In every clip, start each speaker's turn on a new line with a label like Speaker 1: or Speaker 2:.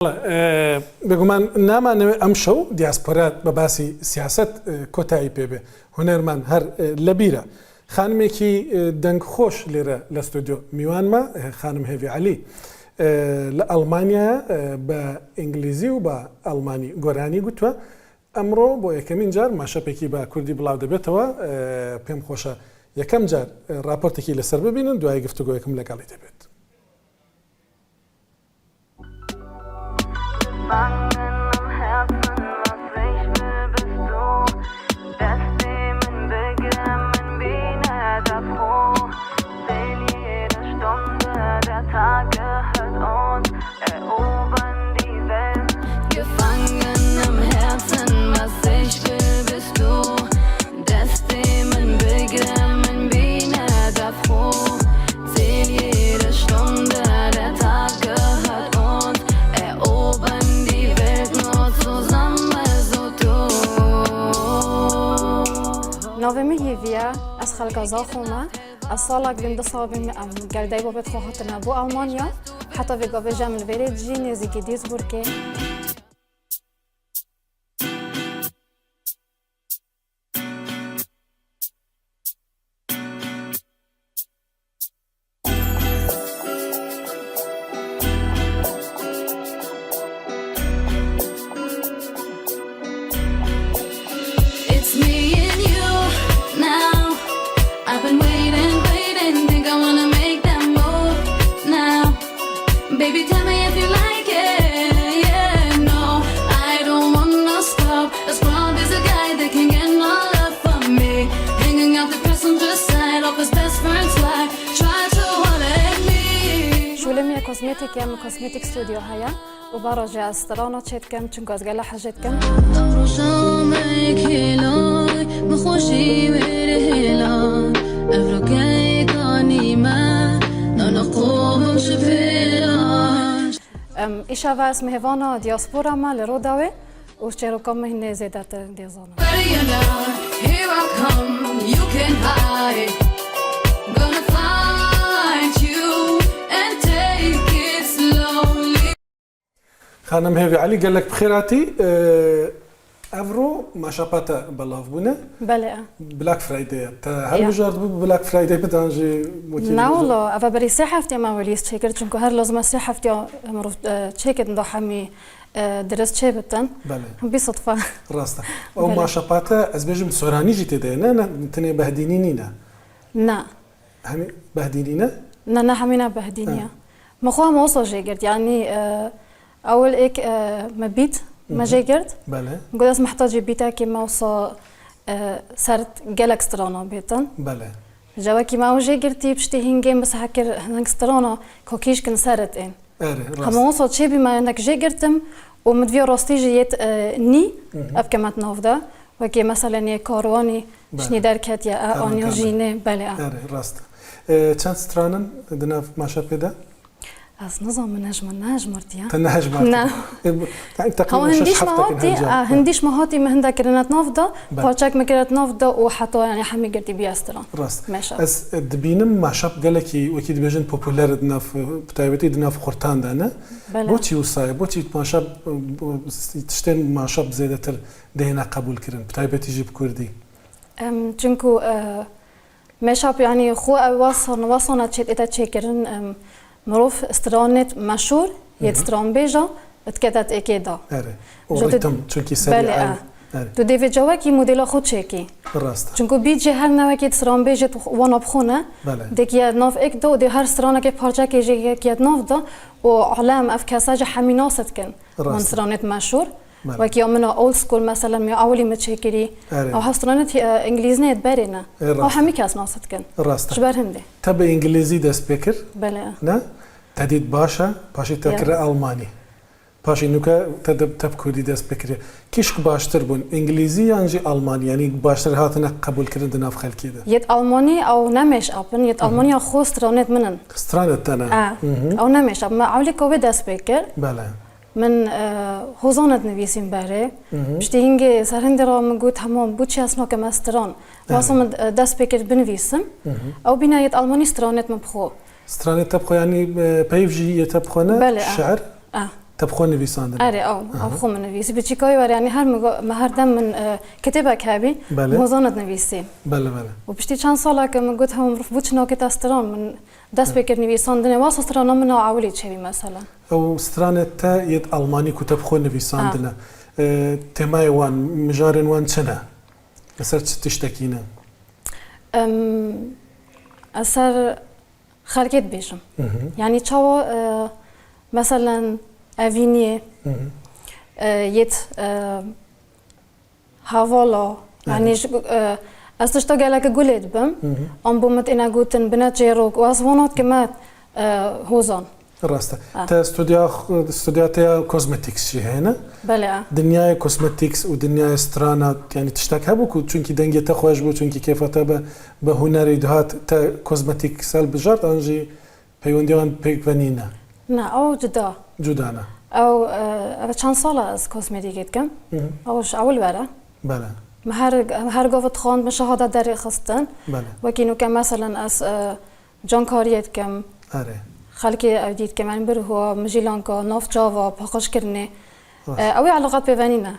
Speaker 1: بگومان نامانەوێ ئەم شەو دیاسپۆرا بە باسی سیاست کۆتایی پێبێ هونەرمان هەر لەبیرە خانمێکی دەنگخۆش لێرە لە ستودیۆ میوانمە خانم هێوی عەلی لە ئەڵمانیا بە ئینگلیزی و بە ئەڵمانی گۆرانی گوتووە ئەمڕۆ بۆ یەکەمین جار ماشەپێکی بە کوردی بڵاو دەبێتەوە پێم خۆشە یەکەم جار راپۆرتێکی لەسەر ببینن دوای گفتوگۆیەکم لەگەڵی دەبێت.
Speaker 2: ناوی هیویا از خلق زاخومه از سالک بند صابیم گردای بابت خواهتنا بو آلمانیا حتی به گاوی جمل ورد جی نزدیکی دیزبورگه Baby, tell me if you like it, yeah, no, I don't wanna stop. As proud as a guy that can get no love from me. Hanging out the passenger side of his best friend's life. Try to holler at me. شو لمية كوزمتيك يا كوزمتيك ستوديو هيا وبرجع استرانا تشيت كم تنقز قال حاجات كم روشامك هلاي مخوشي ورهلا افركاي كاني ما نقوم شفيلا إيشا واس مهوانا دياسبورا ما لروداوي وشيرو كم هن زيدات ديزانا. Here I come, you can hide. Gonna find you and take it slowly.
Speaker 1: خانم هێوی عەلی گەلێک بخێراتی ئەڤڕۆ ماشەپاتە بەڵاو بوونە
Speaker 2: بەڵێ
Speaker 1: بلاک فرایدەیە تا هەر بژارد بوو بلاک فرایدەی بدانژێ
Speaker 2: ناوڵۆ ئەڤە بەری سێ هەفتێ ماوەلیست چێکرد چونکە هەر لازمە سێ هەفتێ مرۆڤ چێکت دۆ هەمی درست چێ بتن بیسەدفە
Speaker 1: ڕاستە ئەو ماشەپاتە ئەس بێژم سۆرانیژی تێدایە نە تەنێ بەهدینی نینە
Speaker 2: نا
Speaker 1: هەمی بەهدینینە
Speaker 2: نا هەمینە بەهدینیە مەخوا مەوەسە ژێگرد یعنی أول إيك مبيت ما جيجرت
Speaker 1: بله
Speaker 2: قداس محتاج بيتا كي موصى صارت جالك سترانا بيتن
Speaker 1: بله
Speaker 2: جوا كي ما جيجرتي بشتي هنجيم بس حكر هنك سترانا كوكيش كن صارت إن هم موصى شيء بما إنك جيجرتم ومدفي راستي جيت ني أبكي ما تنافدا وكي مثلا كارواني شني دركت يا أنيو جيني بله
Speaker 1: راست چند سترانن دناف ماشا بيدا
Speaker 2: از نظام نهجمرت يا
Speaker 1: تنهجمرت
Speaker 2: نعم
Speaker 1: تقريبا
Speaker 2: هنديش مهاتي هنديش مهاتي مهندا كرنات نافدا باشاك مكرنات نافدا وحتى يعني حمي قرتي بيستران
Speaker 1: راست
Speaker 2: ماشي
Speaker 1: از دبينم ما شاب قالكي وكيد بيجن بوبولار دناف بتايبتي دناف خورتان دانا بوتي وصاي بوتي ما شاب تشتين ما شاب زيادتر دهنا قبول كرن بتايبتي جيب كردي
Speaker 2: جنكو ما شاب يعني خو وصلنا تشيت اتا تشيكرن مروف استرانت مشهور يد استران بيجا اتكتت اكيدا
Speaker 1: اره وقتم چونكي سريع
Speaker 2: تو ديفي جواكي موديل خود شيكي
Speaker 1: راست
Speaker 2: چونكو بيجي هر نوكي استران بيجت وانا بخونه ديك يا ناف اكدو دي هر استرانه كي بارجا كي جي كي ناف دا وعلام افكاساج حميناست كن من استرانت مشهور وكي يومنا اول سكول مثلا مي اولي متشكري او هسترانت انجليزني تبارينا او حمي كاس ناست كن
Speaker 1: راست
Speaker 2: شبار هندي
Speaker 1: تبع انجليزي ده سبيكر
Speaker 2: بله
Speaker 1: نا تديد باشا باشي تكر الماني باشي نوكا تب كردي ده سبيكر كيش باشتر بون انجليزي يعني الماني يعني باشتر هاتنا قبول كردن دناف خلكي ده
Speaker 2: يد الماني او نمش ابن يد المانيا خو سترانت منن
Speaker 1: سترانت انا
Speaker 2: او نمش اب ما اولي كوبي ده سبيكر
Speaker 1: بله
Speaker 2: من هوزانت نویسیم بره بشتی اینگه سرهنده را مگود همون بود چه اسنا که مستران واسم دست بکرد بنویسم او بینایت آلمانی سترانت مبخو
Speaker 1: سترانت تبخو يعني بيفجي تبخونه
Speaker 2: بله
Speaker 1: شعر تبخۆ نویساندن
Speaker 3: ئەرێ ئەو خۆ من نویسی بچیکۆی وەرانی هەردەم من کتێبێک هەبی مۆزانت نویسی و پشتی چەند ساڵێکە من گوت هەم مرۆڤ بوو چنۆکێت ئەستران من دەست پێ کرد نویساندنێ وا سترانە من ئاولی چێوی مەسەلا
Speaker 1: ئەو سترانێت تا یەت ئەڵمانی کوتە بخۆ نویساندنە تێمای وان مژارن وان چنە لەسەر چ تشتێکینە
Speaker 3: ئەسەر خەرکێت بێژم یعنی چاوە مثلا ئەڤینیە یەت هاڤۆڵۆ یعنی ئەس تشتە گەلەکە گولێت بم ئەم بۆمت ئێنا گوتن بنە جێڕۆک وازوانات کەمەت هۆزان
Speaker 1: ڕاستە تا ستودیاتەیە کۆزمەتیکسشی هەیەە
Speaker 3: بەڵێ
Speaker 1: دنیای کۆسمەتیکس و دنیای سترانە ینی تشتێک هەبوو و چونکی دەنگێتە خۆش بوو چونکی کێفەتە بە هوەری دەهات تا کۆزمەتیکسەل بژات ئەنژی پەیوەندیوان پێکوەنینە
Speaker 3: نا ئەو
Speaker 1: جودانە
Speaker 3: ئەو چەند ساڵە ئەس کۆسمەتیکێتکەم ئەوش ئەول وەرە هەر گۆڤت خۆن بە شەهادە دەری خستن وەکینوکە مەسەلەن ئەس جانکاریەتکەم خەڵکی ئەو دیتکەمان برهوە مژیلانکە نافجاوە پاخۆشکردنێ ئەوەی علاقات پێوەنینە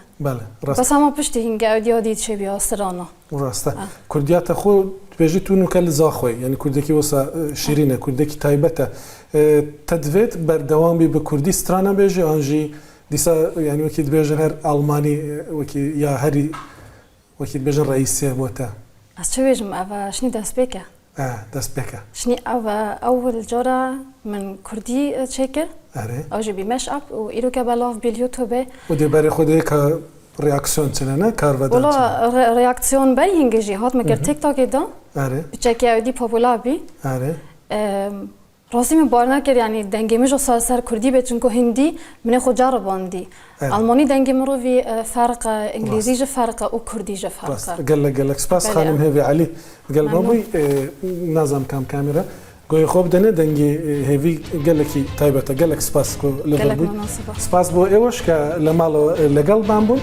Speaker 3: بەس هەما پشتی هینگە ئەو دیۆ دیت شێبی ئاسترانە
Speaker 1: ڕاستە کوردیاتە خۆ توێژی تونوکە لە زاخۆی یعنی کوردێکی وەسا شیرینە کوردێکی تایبەتە تەدوێت بەردەوامی بە کوردی سترانە بێژێ ئەنژی دیسا ینی وەکی دبێژن هەر ئەڵمانی وەکی یا هەری وەکی بێژن ڕئیسێ بۆتە
Speaker 3: ئەس چ بێژم ئەوە شنی دەستپێکە
Speaker 1: دەست پێکە
Speaker 3: شنی ئەوە ئەوەل جۆرە من کوردی چێکرد ئەوژی بیمەش ئەپ و ئیرۆکە بەڵاو بیلیۆتۆبێ
Speaker 1: و دێبارێ خۆدەیە کە ڕیاکسیۆن چنەنە کارڤەدا
Speaker 3: ڕیاکسیۆن بەری هینگژی هاتمە کرد تێکتاکێدا بچێکی ئەودی پۆپولابی ڕاستی من باور نەکرد ینی دەنگی مژۆ سەر کوردی بێت چونکە هندی منێ خۆ جارەباندی ئەڵمانی دەنگی مرۆڤی فەرقە ئینگلیزیژە فەرقە و کوردیژە فەرقە
Speaker 1: گەلک سپاس خانم هێوی عەلی گەلمەبووی نازام کام کامێرە گۆی خۆ بدەنێ دەنگی هێوی گەلێکی تایبەتە گەلک سپاس لەبووی سپاس بۆ ئێوەش کە لە ماڵەوە لەگەڵمان بوون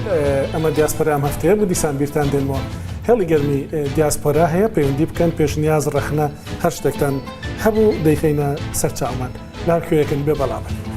Speaker 1: ئەمە دیاسپۆرا ئەم هەفتەیە بوو دیسان بیرتان دێنەوە هێڵی گەرمی دیاسپۆرا هەیە پەیوەندی بکەن پێشنیاز ڕەخنە هەر شتێکتان هەبوو دەیخینە سەر چاومان لاکوێیەکن بێ بەڵامە